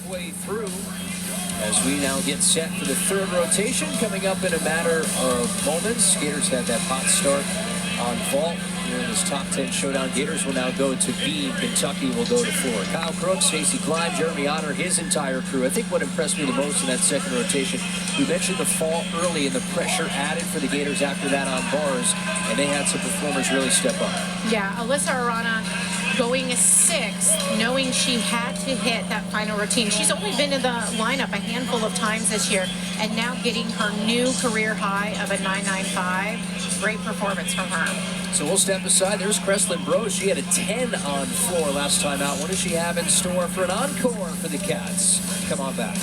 halfway through as we now get set for the third rotation coming up in a matter of moments. Gators had that hot start on vault here in this top 10 showdown. Gators will now go to B. Kentucky will go to 4. Kyle Crooks, Stacy Klein, Jeremy Otter, his entire crew. I think what impressed me the most in that second rotation, we mentioned the fall early and the pressure added for the Gators after that on bars, and they had some performers really step up. Yeah, Alyssa Arana going 6th, knowing she had to hit that final routine. She's only been in the lineup a handful of times this year, and now getting her new career high of a 9.95. Great performance from her. So we'll step aside. There's Kreslin Brose. She had a 10 on floor last time out. What does she have in store for an encore for the Cats? Come on back.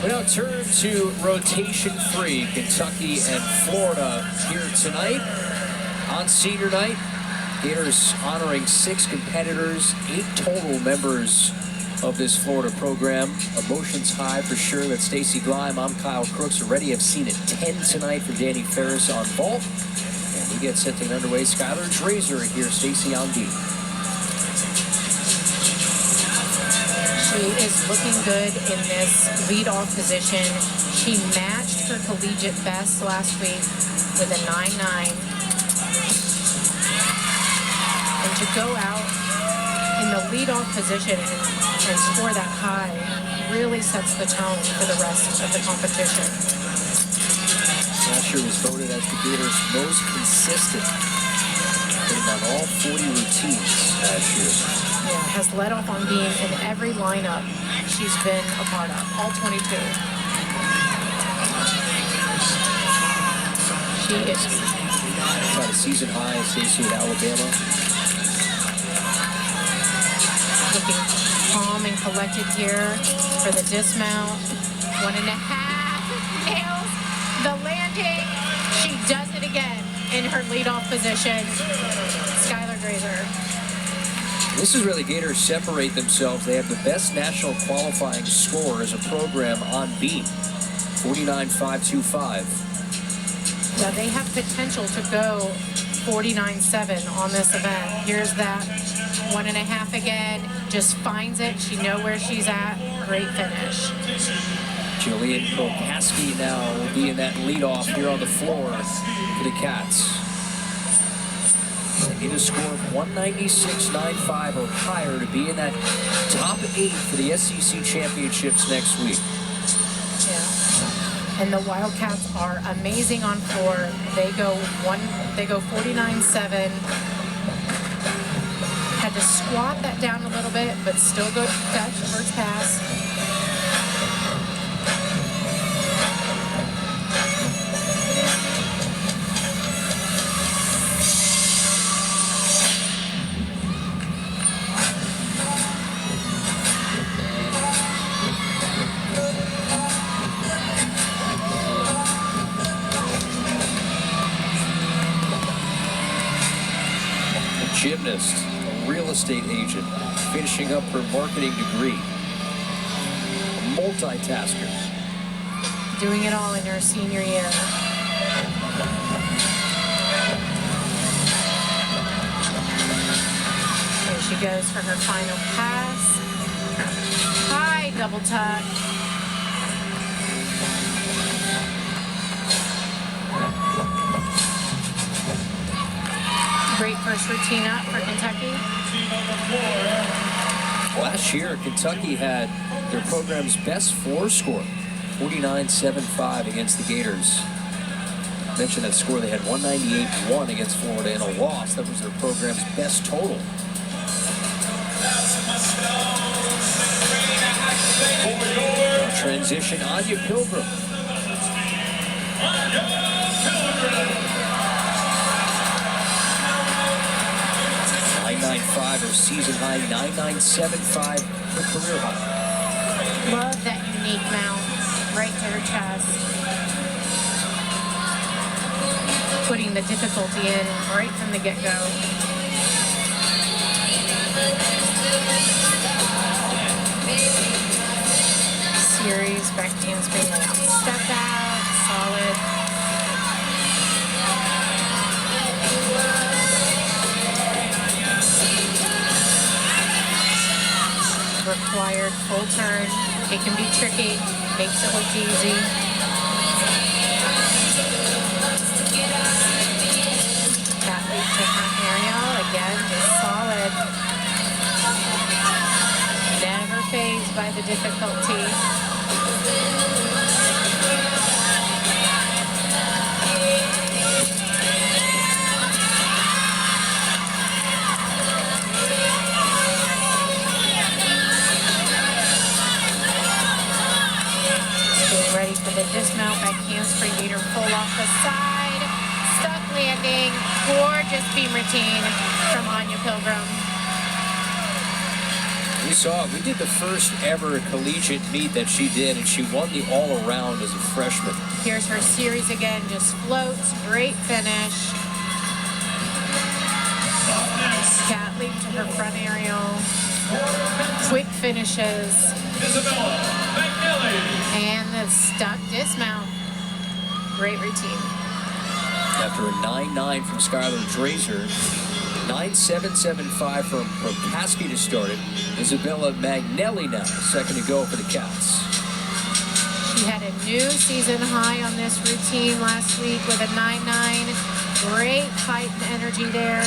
We now turn to rotation 3. Kentucky and Florida here tonight on senior night. Gators honoring 6 competitors, 8 total members of this Florida program. Emotions high for sure. That's Stacy Klein. I'm Kyle Crooks. Already have seen a 10 tonight for Danny Ferris on vault. And we get set to get underway. Skylar Drazer here, Stacy on D. She is looking good in this leadoff position. She matched her collegiate best last week with a 9.9. And to go out in the leadoff position and score that high really sets the tone for the rest of the competition. Last year was voted as the Gators' most consistent, hitting on all 40 routines last year. Yeah, has led off on being in every lineup she's been a part of, all 22. She is got a season high, Stacey, with Alabama. Looking calm and collected here for the dismount. 1.5, nails the landing. She does it again in her leadoff position. Skylar Drazer. This is where the Gators separate themselves. They have the best national qualifying score as a program on B, 49.525. Now they have potential to go 49.7 on this event. Here's that 1.5 again. Just finds it. She knows where she's at. Great finish. Jillian Prokaski now will be in that leadoff here on the floor for the Cats. They need a score of 196.95 or higher to be in that top 8 for the SEC championships next week. Yeah. And the Wildcats are amazing on floor. They go 49.7. Had to squat that down a little bit, but still good touch, first pass. Gymnast, a real estate agent, finishing up her marketing degree. A multitasker. Doing it all in her senior year. Here she goes for her final pass. High double tuck. Great first routine up for Kentucky. Last year, Kentucky had their program's best floor score, 49.75 against the Gators. I mentioned that score. They had 198-1 against Florida in a loss. That was their program's best total. Transition, Anya Pilgrim. 9.95 or season high, 9.975 for career high. Love that unique mount right to her chest. Putting the difficulty in right from the get-go. Series back handspring layout. Step out, solid. required. Full turn. It can be tricky. Makes it look easy. Cat leap to front aerial. Again, just solid. Never fazed by the difficulty. Getting ready for the dismount. Back handspring, gator full off the side. Stuck landing. Gorgeous beam routine from Anya Pilgrim. We saw it. We did the first ever collegiate meet that she did, and she won the all-around as a freshman. Here's her series again. Just floats. Great finish. Cat leap to her front aerial. Quick finishes. And the stuck dismount. Great routine. After a 9.9 from Skylar Drazer, 9.775 from Propaski to start it. Isabella Magnelli now, second to go for the Cats. She had a new season high on this routine last week with a 9.9. Great fight and energy there.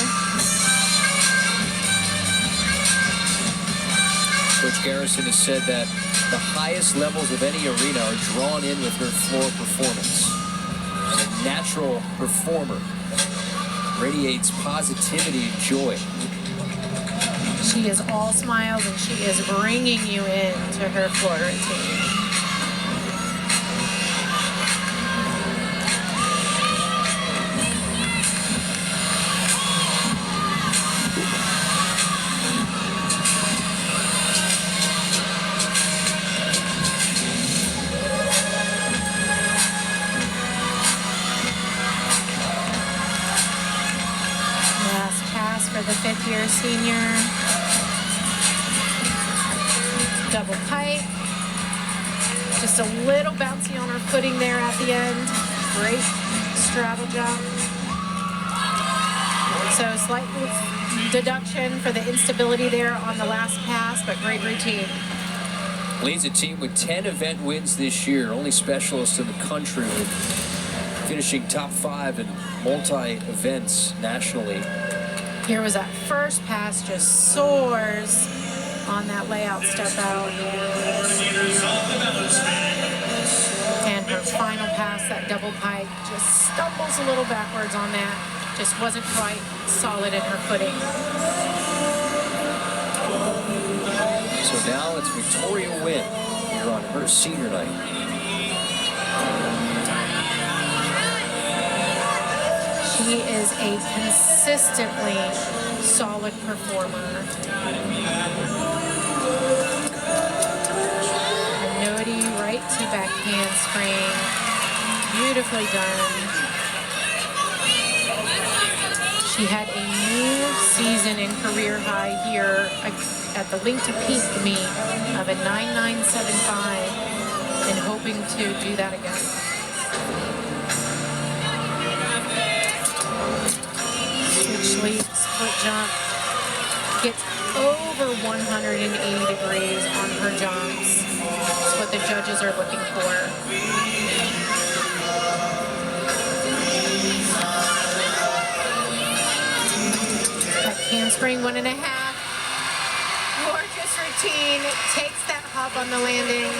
Coach Garrison has said that the highest levels of any arena are drawn in with her floor performance. She's a natural performer. Radiates positivity and joy. She is all smiles and she is bringing you into her floor routine. For the fifth-year senior. Double pike. Just a little bouncy on her footing there at the end. Great straddle jump. So slight deduction for the instability there on the last pass, but great routine. Leads a team with 10 event wins this year. Only specialist in the country with finishing top 5 in multi-events nationally. Here was that first pass, just soars on that layout step out. And her final pass, that double pike, just stumbles a little backwards on that. Just wasn't quite solid in her footing. So now it's Victoria Wynn here on her senior night. She is a consistently solid performer. A noti right to back handspring. Beautifully done. She had a new season in career high here at the Link to Peak meet of a 9.975 and hoping to do that again. Switch leap, split jump, gets over 180 degrees on her jumps. That's what the judges are looking for. That handspring 1.5. Gorgeous routine, takes that hop on the landing.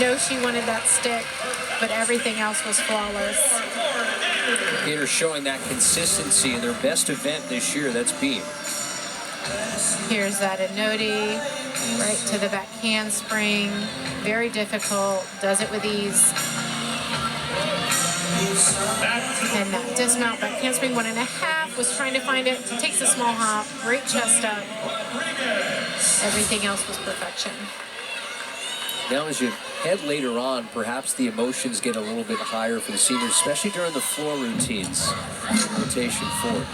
Knows she wanted that stick, but everything else was flawless. Gators showing that consistency in their best event this year, that's beam. Here's that noti, right to the back handspring. Very difficult, does it with ease. And that dismount back handspring 1.5, was trying to find it, takes a small hop, great chest up. Everything else was perfection. Now as you head later on, perhaps the emotions get a little bit higher for the seniors, especially during the floor routines, rotation forward.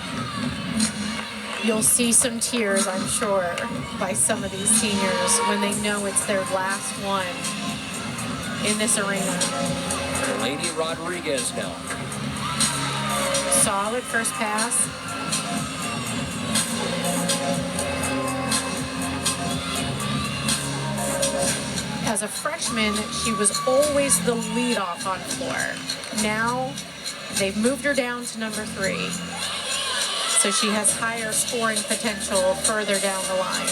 You'll see some tears, I'm sure, by some of these seniors when they know it's their last one in this arena. Lady Rodriguez now. Solid first pass. As a freshman, she was always the leadoff on floor. Now, they've moved her down to number 3. So she has higher scoring potential further down the line.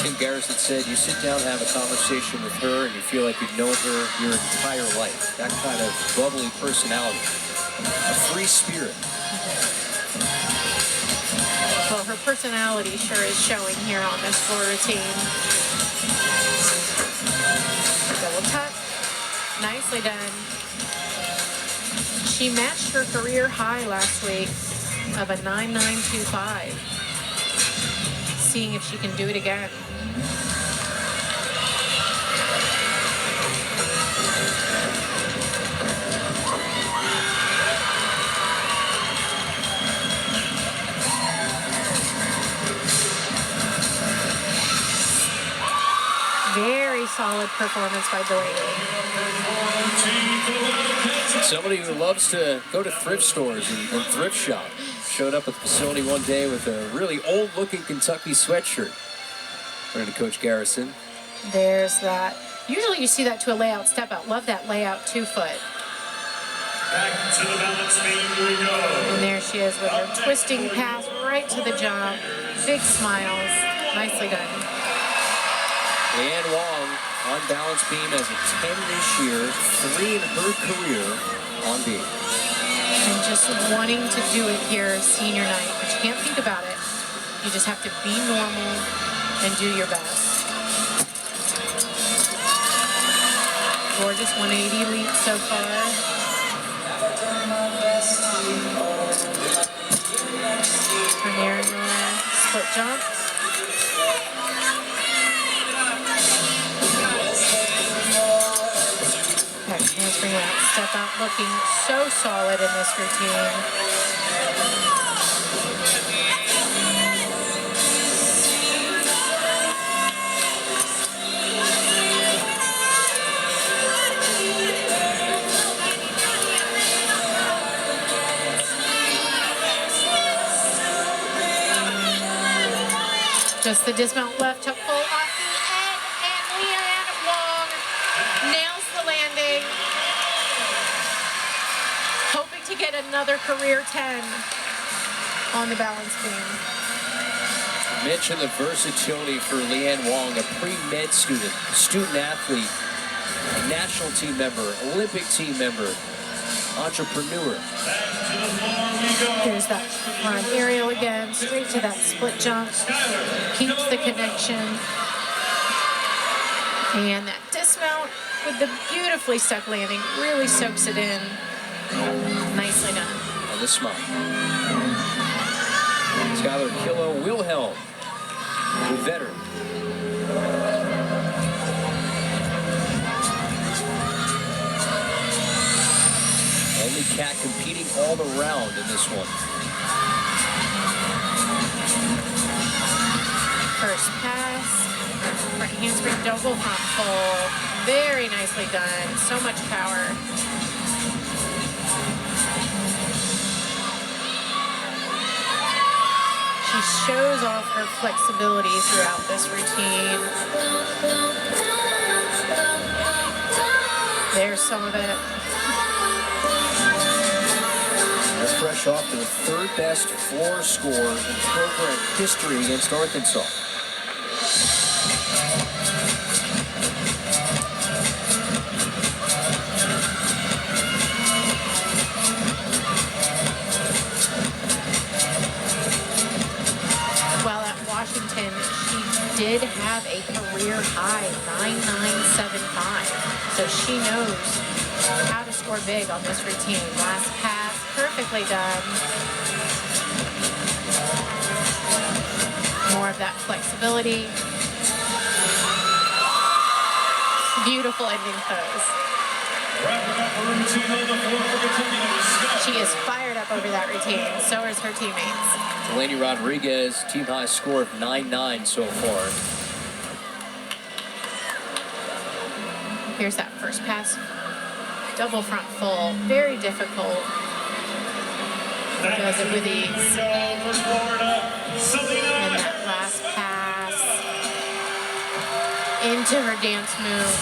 Tim Garrison said you sit down and have a conversation with her and you feel like you've known her your entire life. That kind of bubbly personality. A free spirit. Well, her personality sure is showing here on this floor routine. Double tuck. Nicely done. She matched her career high last week of a 9.925. Seeing if she can do it again. Very solid performance by Delaney. Somebody who loves to go to thrift stores and thrift shop. Showed up at the facility one day with a really old-looking Kentucky sweatshirt. According to Coach Garrison. There's that. Usually you see that to a layout step out. Love that layout 2-foot. Back to the balance beam we go. And there she is with her twisting pass right to the jump. Big smiles. Nicely done. Leanne Wong on balance beam as a 10 this year, 3 in her career on beam. And just wanting to do it here senior night, but you can't think about it. You just have to be normal and do your best. Gorgeous 180 leap so far. Premier split jump. Handspring out, step out, looking so solid in this routine. Just the dismount left, took full off the end, and Leanne Wong nails the landing. Hoping to get another career 10 on the balance beam. Mention the versatility for Leanne Wong, a pre-med student athlete, national team member, Olympic team member, entrepreneur. Here's that front aerial again, straight to that split jump. Keeps the connection. And that dismount with the beautifully stuck landing really soaks it in. Nicely done. On the smile. Skylar Killo Wilhelm, the veteran. Only cat competing all around in this one. First pass. Front handspring double front full. Very nicely done. So much power. She shows off her flexibility throughout this routine. There's some of it. They're fresh off to the 3rd best floor score in program history against Arkansas. While at Washington, she did have a career high 9.975. So she knows how to score big on this routine. Last pass, perfectly done. More of that flexibility. Beautiful ending pose. She is fired up over that routine. So is her teammates. Delaney Rodriguez, team high score of 9.9 so far. Here's that first pass. Double front full. Very difficult. Does it with ease. And that last pass into her dance move.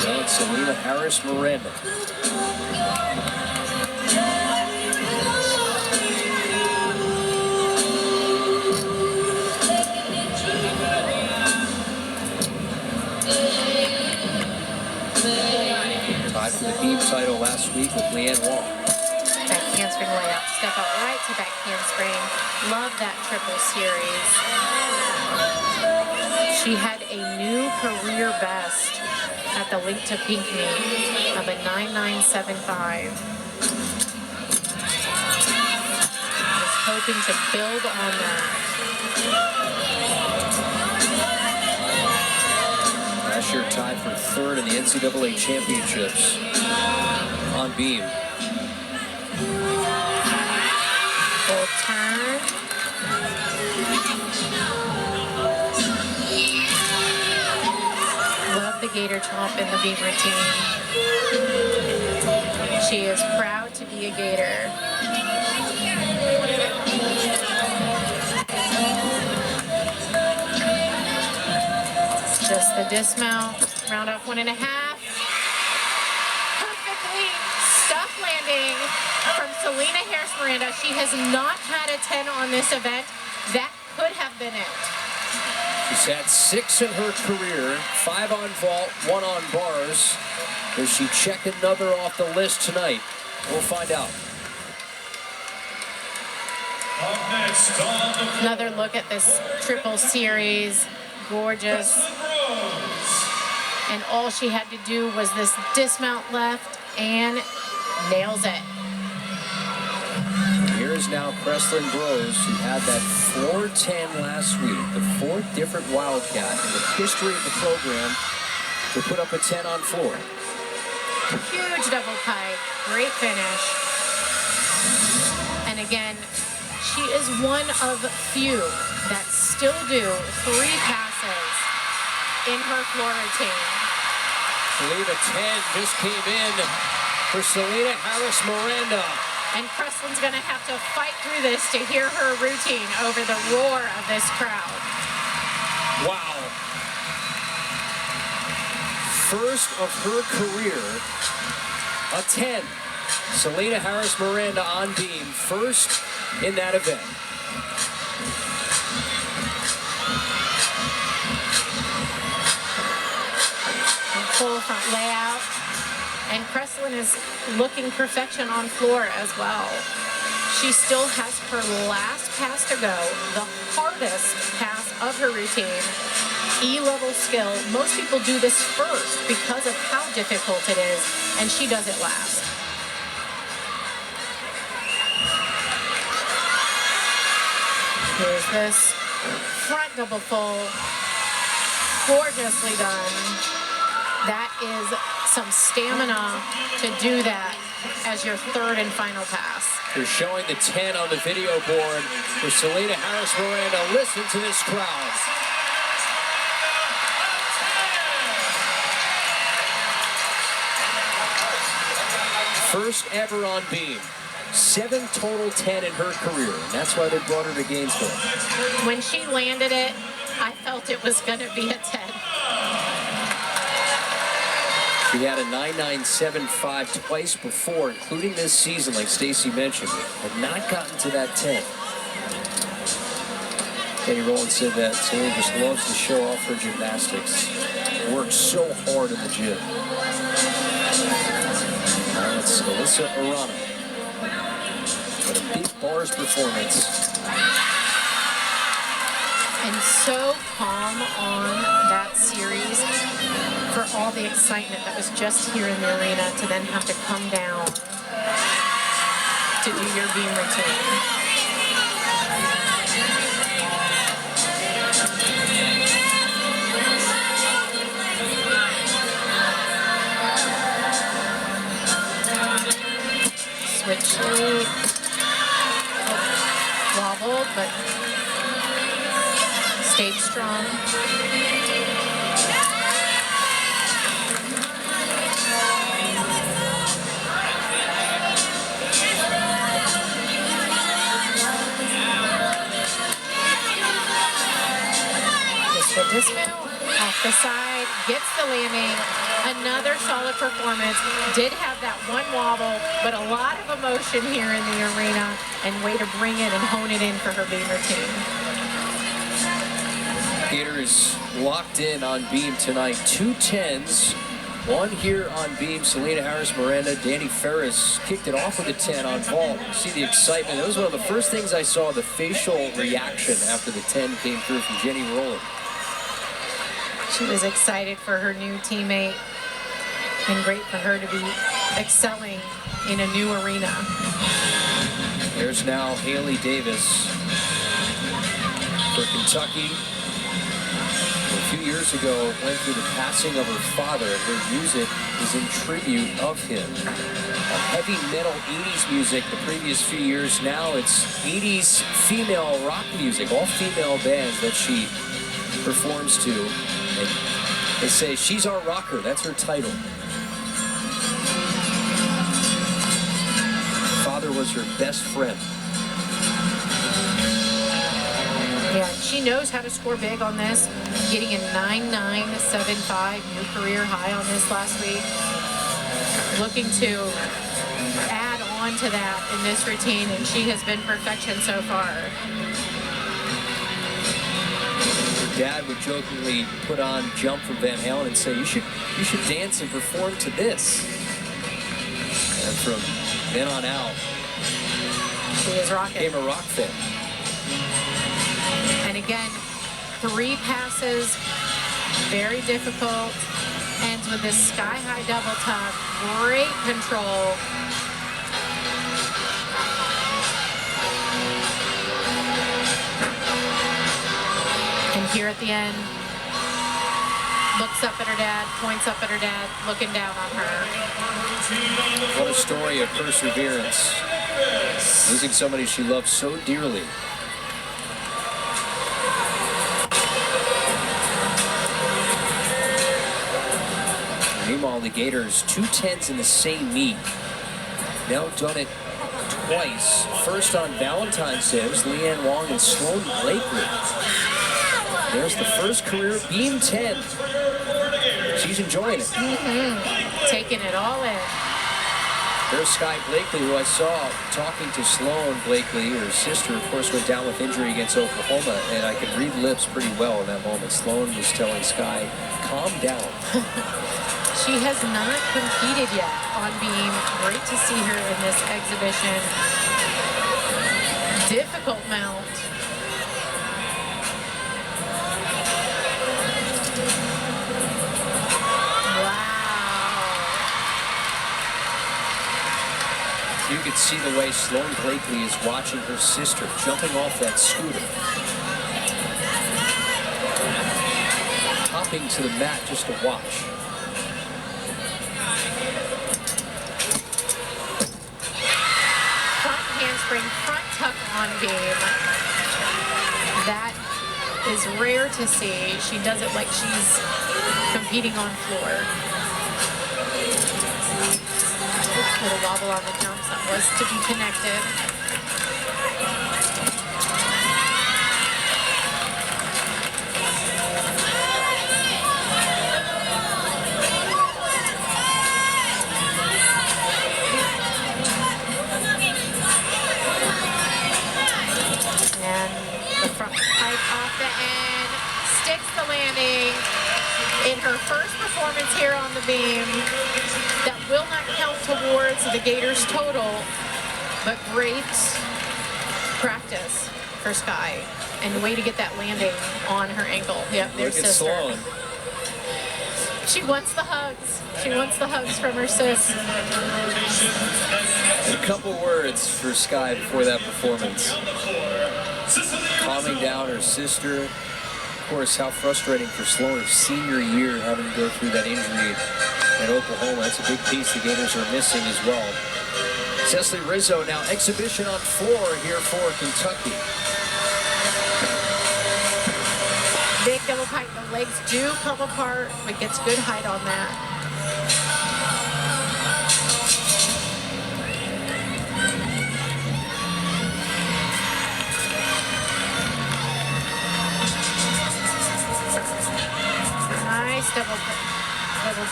Now it's Selena Harris Miranda. 5 for the beam title last week with Leanne Wong. Back handspring layup. Step out right to back handspring. Love that triple series. She had a new career best at the Link to Pink meet of a 9.975. Was hoping to build on that. Last year tied for 3rd in the NCAA championships on beam. Full turn. Love the gator chomp in the beam routine. She is proud to be a gator. Just the dismount, round off 1.5. Perfectly stuck landing from Selena Harris Miranda. She has not had a 10 on this event. That could have been it. She's had 6 in her career, 5 on vault, 1 on bars. Does she check another off the list tonight? We'll find out. Up next on the Another look at this triple series. Gorgeous. And all she had to do was this dismount left and nails it. Here's now Kreslin Bros, who had that 410 last week, the 4th different Wildcat in the history of the program to put up a 10 on floor. Huge double pike, great finish. And again, she is one of few that still do 3 passes in her floor routine. I believe a 10 just came in for Selena Harris Miranda. And Kreslin's gonna have to fight through this to hear her routine over the roar of this crowd. Wow. First of her career, a 10. Selena Harris Miranda on beam, first in that event. Full front layout. And Kreslin is looking perfection on floor as well. She still has her last pass to go, the hardest pass of her routine. E-level skill. Most people do this first because of how difficult it is, and she does it last. Here's this front double full. Gorgeously done. That is some stamina to do that as your 3rd and final pass. They're showing the 10 on the video board for Selena Harris Miranda. Listen to this crowd. First ever on beam. 7 total 10 in her career, and that's why they brought her to Gainesville. When she landed it, I felt it was going to be a 10. She had a 9.975 twice before, including this season, like Stacy mentioned, had not gotten to that 10. Kenny Rowland said that Selena just loves to show off her gymnastics. Works so hard in the gym. Now it's Alyssa Arana. But a big bars performance. And so calm on that series for all the excitement that was just here in the arena to then have to come down to do your beam routine. Switch lead. Wobbled, but stayed strong. dismount off the side, gets the landing. Another solid performance. Did have that one wobble, but a lot of emotion here in the arena, and way to bring it and hone it in for her beam routine. Gators locked in on beam tonight. 2 10s. One here on beam. Selena Harris Miranda. Danny Ferris kicked it off with a 10 on vault. See the excitement. That was one of the first things I saw, the facial reaction after the 10 came through from Jenny Rowland. She was excited for her new teammate, and great for her to be excelling in a new arena. There's now Haley Davis for Kentucky. A few years ago, went through the passing of her father. Her music is in tribute of him. A heavy metal 80s music the previous few years. Now it's 80s female rock music, all female bands that she performs to. And they say, she's our rocker. That's her title. Her father was her best friend. Yeah, she knows how to score big on this, getting a 9.975 new career high on this last week. Looking to add on to that in this routine, and she has been perfection so far. Her dad would jokingly put on Jump from Van Halen and say, you should dance and perform to this. And from then on out, she is rocking. Became a rock fan. And again, 3 passes, very difficult. Ends with this sky-high double tuck. Great control. And here at the end, looks up at her dad, points up at her dad, looking down on her. What a story of perseverance. Losing somebody she loves so dearly. Meanwhile, the Gators, 2 10s in the same meet. Now done it twice. First on Valentine's Day, it was Leanne Wong and Sloane Blakely. There's the first career beam 10. She's enjoying it. Taking it all in. There's Sky Blakely, who I saw talking to Sloane Blakely. Her sister, of course, went down with injury against Oklahoma, and I could read lips pretty well in that moment. Sloane was telling Sky, calm down. She has not competed yet on beam. Great to see her in this exhibition. Difficult mount. You could see the way Sloane Blakely is watching her sister jumping off that scooter. Hopping to the mat just to watch. Front handspring, front tuck on beam. That is rare to see. She does it like she's competing on floor. Little wobble on the jumps. That was to be connected. And the front pipe off the end. Sticks the landing. In her first performance here on the beam, that will not count towards the Gators total, but great practice for Sky, and way to get that landing on her ankle. Yep, there's Look at sister. Sloane. She wants the hugs. She wants the hugs from her sis. A couple words for Sky before that performance. Calming down her sister. Of course, how frustrating for Sloane her senior year, having to go through that injury at Oklahoma. That's a big piece the Gators are missing as well. Cecily Rizzo now exhibition on floor here for Kentucky. Big double pipe. The legs do come apart, but gets good height on that.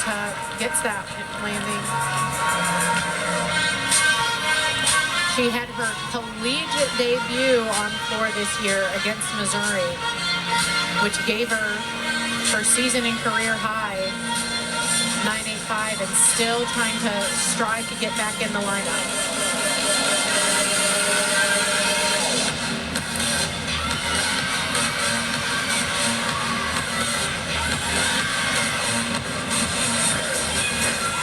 tuck, gets that landing. She had her collegiate debut on floor this year against Missouri, which gave her her season and career high 9.85, and still trying to strive to get back in the lineup.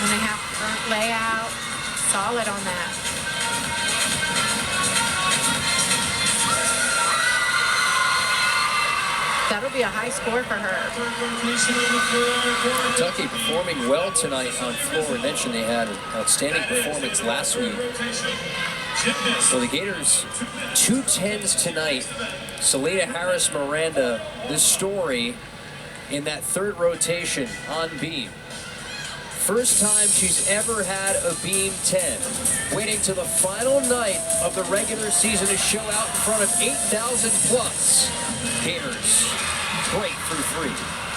And they have front layout, solid on that. That'll be a high score for her. Kentucky performing well tonight on floor. We mentioned they had an outstanding performance last week. So the Gators, 2 10s tonight. Salida Harris-Miranda, this story in that third rotation on beam. First time she's ever had a beam 10. Waiting to the final night of the regular season to show out in front of 8,000 plus. Gators break through 3.